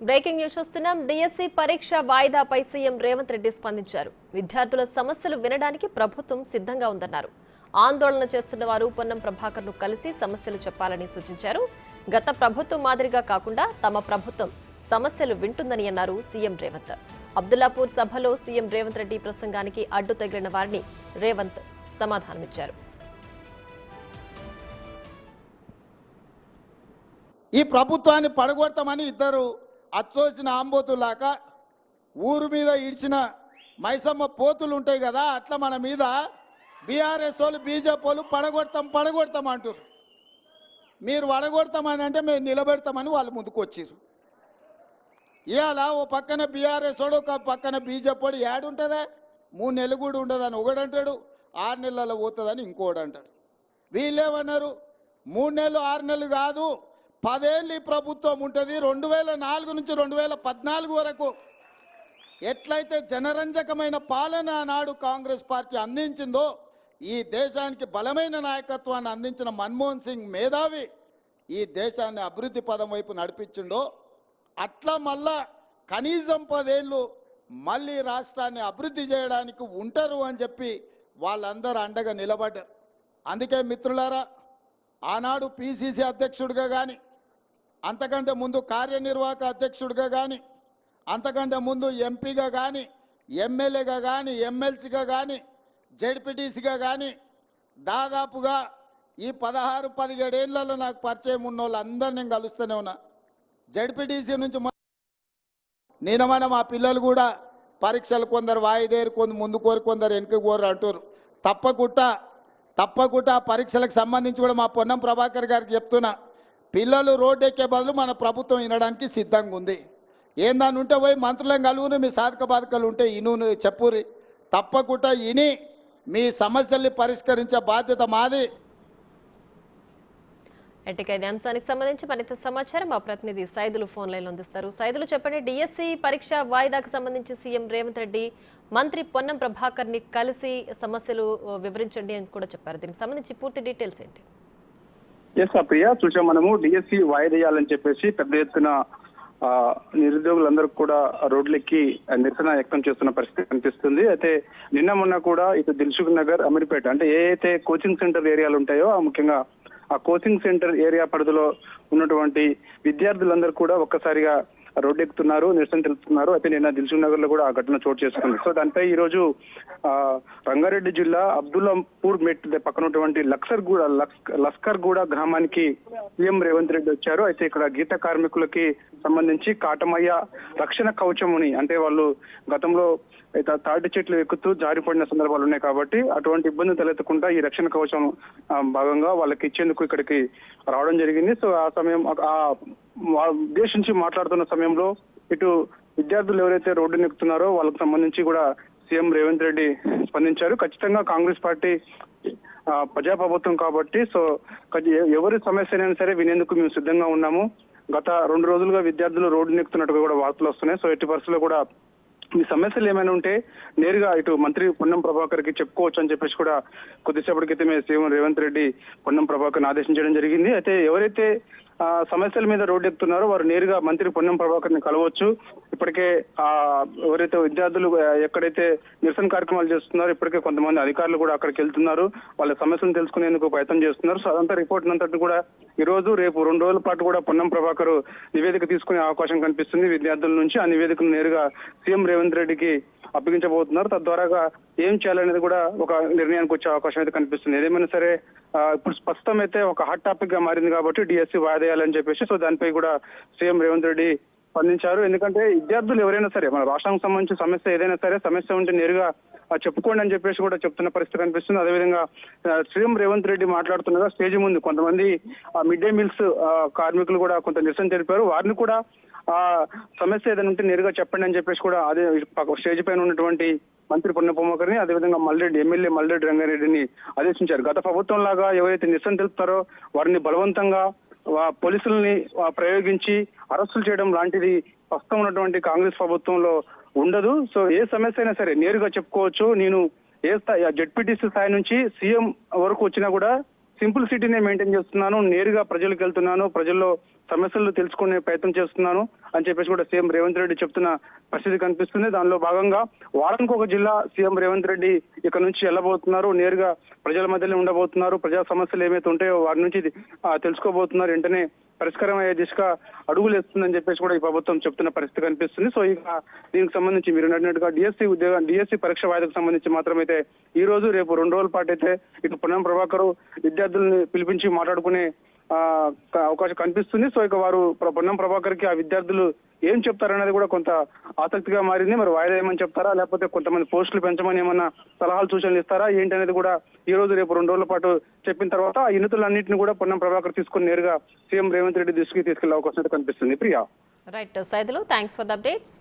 Breaking news చూస్తున్నాం. DSC పరీక్ష వాయిదాపై CM Revanth Reddy స్పందించారు. విద్యార్థుల సమస్యలు వినడానికి ప్రభుత్వం సిద్ధంగా ఉందన్నారు. ఆందోళన చేస్తున్న వారు పొన్నం ప్రభాకర్ ను కలిసి సమస్యలు చెప్పాలని సూచించారు. గత ప్రభుత్వం మాదిరిగా కాకుండా తమ ప్రభుత్వం సమస్యలు వింటుందని అన్నారు సీఎం రేవంత్. అబ్దుల్లాపూర్ సభలో సీఎం రేవంత్ రెడ్డి ప్రసంగానికి అడ్డు తగిలిన వారిని రేవంత్ సమాధానమిచ్చారు. ఈ ప్రభుత్వాన్ని పడగొడతామని ఇద్దరు అచ్చోసిన ఆంబోతులాక ఊరు మీద ఇడిచిన మైసమ్మ పోతులు ఉంటాయి కదా, అట్లా మన మీద బీఆర్ఎస్ వాళ్ళు బీజేపీ వాళ్ళు పడగొడతాం అంటారు. మీరు పడగొడతామని అంటే మేము నిలబెడతామని వాళ్ళు ముందుకు వచ్చారు. ఇవాళ ఓ పక్కన బీఆర్ఎస్ వాడు ఒక పక్కన బీజేపీ వాడు ఏడుంటుందా, 3 నెలలు కూడా ఉండదని ఒకడంటాడు, 6 నెలల్లో పోతుందని ఇంకోడు అంటాడు. వీళ్ళేమన్నారు, 3 నెలలు 6 నెలలు కాదు 10 ఏళ్ళు ఈ ప్రభుత్వం ఉంటుంది. 2004 నుంచి 2014 వరకు ఎట్లయితే జనరంజకమైన పాలన నాడు కాంగ్రెస్ పార్టీ అందించిందో, ఈ దేశానికి బలమైన నాయకత్వాన్ని అందించిన మన్మోహన్ సింగ్ మేధావి ఈ దేశాన్ని అభివృద్ధి పదం వైపు నడిపించిండో, అట్లా మళ్ళా కనీసం 10 ఏళ్ళు మళ్ళీ రాష్ట్రాన్ని అభివృద్ధి చేయడానికి ఉంటారు అని చెప్పి వాళ్ళందరూ అండగా నిలబడ్డారు. అందుకే మిత్రులారా, ఆనాడు పిసిసి అధ్యక్షుడిగా కానీ, అంతకంటే ముందు కార్యనిర్వాహక అధ్యక్షుడిగా కానీ, అంతకంటే ముందు ఎంపీగా కానీ, ఎమ్మెల్యేగా కానీ, ఎమ్మెల్సీగా కానీ, జెడ్పీటీసీగా కానీ దాదాపుగా ఈ 16-17 ఏళ్లలో నాకు పరిచయం ఉన్న వాళ్ళందరూ నేను కలుస్తూనే ఉన్నా. జెడ్పీటీసీ నుంచి నిన్న మా పిల్లలు కూడా పరీక్షలు కొందరు వాయిదేరు, కొందరు ముందు కోరు, కొందరు వెనుక కోరు అంటారు. తప్పకుండా పరీక్షలకు సంబంధించి కూడా మా పొన్నం ప్రభాకర్ గారికి చెప్తున్నా, పిల్లలు రోడ్డు ఎక్కే బదులు మన ప్రభుత్వం వినడానికి సిద్ధంగా ఉంది. ఏందని ఉంటే పోయి మంత్రులను కలుగుని, మీ సాధక బాధకాలు ఉంటే ఇను చెప్పురి, తప్పకుండా ఇని మీ సమస్యల్ని పరిష్కరించే బాధ్యత మాది. ఇక ఈ అంశానికి సంబంధించి మరింత సమాచారం మా ప్రతినిధి సైదులు ఫోన్ లైన్లో అందిస్తారు. సైదులు చెప్పండి, డిఎస్సి పరీక్ష వాయిదాకు సంబంధించి సీఎం రేవంత్ రెడ్డి మంత్రి పొన్నం ప్రభాకర్ ని కలిసి సమస్యలు వివరించండి అని కూడా చెప్పారు. దీనికి సంబంధించి పూర్తి డీటెయిల్స్ ఏంటి? ఎస్ ప్రియా, చూసాం మనము డిఎస్సి వాయిదేయాలని చెప్పేసి పెద్ద ఎత్తున నిరుద్యోగులందరూ కూడా రోడ్లెక్కి నిరసన వ్యక్తం చేస్తున్న పరిస్థితి కనిపిస్తుంది. అయితే నిన్న మొన్న కూడా ఇటు దిల్సుఖ్ నగర్, అమీర్పేట అంటే ఏ కోచింగ్ సెంటర్ ఏరియాలు ఉంటాయో, ముఖ్యంగా ఆ కోచింగ్ సెంటర్ ఏరియా పరిధిలో ఉన్నటువంటి విద్యార్థులందరూ కూడా ఒక్కసారిగా రోడ్డెక్కుతున్నారు, నిరసన తెలుపుతున్నారు. అయితే నిన్న దిల్సుఖ్ నగర్ లో కూడా ఆ ఘటన చోటు చేసుకుంది. సో దానిపై ఈ రోజు రంగారెడ్డి జిల్లా అబ్దుల్లాపూర్ మెట్ పక్కన ఉన్నటువంటి లస్కర్గూడ గ్రామానికి సీఎం రేవంత్ రెడ్డి వచ్చారు. అయితే ఇక్కడ గీత కార్మికులకి సంబంధించి కాటమయ్య రక్షణ కవచముని, అంటే వాళ్ళు గతంలో తాటి చెట్లు ఎక్కుతూ జారిపడిన సందర్భాలు ఉన్నాయి కాబట్టి అటువంటి ఇబ్బంది తలెత్తకుండా ఈ రక్షణ కవచం భాగంగా వాళ్ళకి ఇచ్చేందుకు ఇక్కడికి రావడం జరిగింది. సో ఆ సమయం ఉద్దేశించి మాట్లాడుతున్న సమయంలో ఇటు విద్యార్థులు ఎవరైతే రోడ్డును ఎక్కుతున్నారో వాళ్ళకు సంబంధించి కూడా సీఎం రేవంత్ రెడ్డి స్పందించారు. ఖచ్చితంగా కాంగ్రెస్ పార్టీ ప్రజాప్రభుత్వం కాబట్టి సో ఎవరి సమస్యనైనా సరే వినేందుకు మేము సిద్ధంగా ఉన్నాము. గత 2 రోజులుగా విద్యార్థులు రోడ్డును ఎక్కుతున్నట్టుగా కూడా వార్తలు వస్తున్నాయి. సో ఎట్టి పరిస్థితుల్లో కూడా మీ సమస్యలు ఏమైనా ఉంటే నేరుగా ఇటు మంత్రి పొన్నం ప్రభాకర్ కి చెప్పుకోవచ్చు అని చెప్పేసి కూడా కొద్దిసేపటి క్రితమే సీఎం రేవంత్ రెడ్డి పొన్నం ప్రభాకర్ ఆదేశించడం జరిగింది. అయితే ఎవరైతే సమస్యల మీద రోడ్డు ఎక్కుతున్నారో వారు నేరుగా మంత్రి పొన్నం ప్రభాకర్ ని కలవచ్చు. ఇప్పటికే ఎవరైతే విద్యార్థులు ఎక్కడైతే నిరసన కార్యక్రమాలు చేస్తున్నారో ఇప్పటికే కొంతమంది అధికారులు కూడా అక్కడికి వెళ్తున్నారు, వాళ్ళ సమస్యలను తెలుసుకునేందుకు ప్రయత్నం చేస్తున్నారు. సో అదంతా రిపోర్ట్ అంతటి కూడా ఈ రోజు రేపు 2 రోజుల పాటు కూడా పొన్నం ప్రభాకర్ నివేదిక తీసుకునే అవకాశం కనిపిస్తుంది విద్యార్థుల నుంచి. ఆ నివేదికను నేరుగా సీఎం రేవంత్ రెడ్డికి అప్పగించబోతున్నారు. తద్వారా ఏం చేయాలనేది కూడా ఒక నిర్ణయానికి వచ్చే అవకాశం అయితే కనిపిస్తుంది. ఏదేమైనా సరే ఇప్పుడు స్పష్టం అయితే ఒక హాట్ టాపిక్ గా మారింది కాబట్టి డిఎస్సి వాయిదేయాలని చెప్పేసి సో దానిపై కూడా సీఎం రేవంత్ రెడ్డి స్పందించారు. ఎందుకంటే విద్యార్థులు ఎవరైనా సరే మన రాష్ట్రానికి సంబంధించిన సమస్య ఏదైనా సరే సమస్య ఉంటే నేరుగా చెప్పుకోండి అని చెప్పేసి కూడా చెప్తున్న పరిస్థితి కనిపిస్తుంది. అదేవిధంగా సీఎం రేవంత్ రెడ్డి మాట్లాడుతుండగా స్టేజ్ ముందు కొంతమంది మిడ్ డే మీల్స్ కార్మికులు కూడా కొంత నిరసన తెలిపారు. వారిని కూడా సమస్య ఏదైనా ఉంటే నేరుగా చెప్పండి అని చెప్పేసి కూడా అదే స్టేజ్ పైన ఉన్నటువంటి మంత్రి పొన్నం ప్రభాకర్ ని అదేవిధంగా ఎమ్మెల్యే మల్రెడ్డి రంగారెడ్డిని ఆదేశించారు. గత ప్రభుత్వం లాగా ఎవరైతే నిరసన తెలుపుతారో వారిని బలవంతంగా పోలీసుల్ని ప్రయోగించి అరెస్టులు చేయడం లాంటిది ప్రస్తుతం ఉన్నటువంటి కాంగ్రెస్ ప్రభుత్వంలో ఉండదు. సో ఏ సమస్య అయినా సరే నేరుగా చెప్పుకోవచ్చు. నేను ఏ స్థాయి జెడ్పీటీసీ స్థాయి నుంచి సీఎం వరకు వచ్చినా కూడా సింప్లిసిటీనే మెయింటైన్ చేస్తున్నాను, నేరుగా ప్రజలకు వెళ్తున్నాను, ప్రజల్లో సమస్యలు తెలుసుకునే ప్రయత్నం చేస్తున్నాను. అని చెప్పేసి కూడా సీఎం రేవంత్ రెడ్డి చెప్తున్న పరిస్థితి కనిపిస్తుంది. దానిలో భాగంగా వారానికి ఒక జిల్లా సీఎం రేవంత్ రెడ్డి ఇక్కడ నుంచి వెళ్ళబోతున్నారు. నేరుగా ప్రజల మధ్యలో ఉండబోతున్నారు. ప్రజా సమస్యలు ఏమైతే ఉంటాయో వాటి నుంచి తెలుసుకోబోతున్నారు. వెంటనే పరిష్కారం అయ్యే దిశగా అడుగులు వేస్తుందని చెప్పేసి కూడా ఈ ప్రభుత్వం చెప్తున్న పరిస్థితి కనిపిస్తుంది. సో ఇక దీనికి సంబంధించి మీరు అడిగినట్టుగా డిఎస్సి పరీక్ష వాయిదాకు సంబంధించి మాత్రమైతే ఈ రోజు రేపు 2 రోజుల పాటు అయితే ఇటు పొన్నం ప్రభాకర్ విద్యార్థుల్ని పిలిపించి మాట్లాడుకునే అవకాశం కనిపిస్తుంది. సో ఇక వారు పొన్నం ప్రభాకర్ కి ఆ విద్యార్థులు ఏం చెప్తారనేది కూడా కొంత ఆసక్తిగా మారింది. మరి వాయిదా ఏమని చెప్తారా, లేకపోతే కొంతమంది పోస్టులు పెంచమని ఏమన్నా సలహాలు సూచనలు ఇస్తారా ఏంటి అనేది కూడా ఈ రోజు రేపు 2 రోజుల పాటు చెప్పిన తర్వాత ఆ ఇనుతులన్నింటినీ కూడా పొన్నం ప్రభాకర్ తీసుకుని నేరుగా సీఎం రేవంత్ రెడ్డి దృష్టికి తీసుకెళ్లే అవకాశం అయితే కనిపిస్తుంది. Priya. Right Saidulu, thanks for the updates.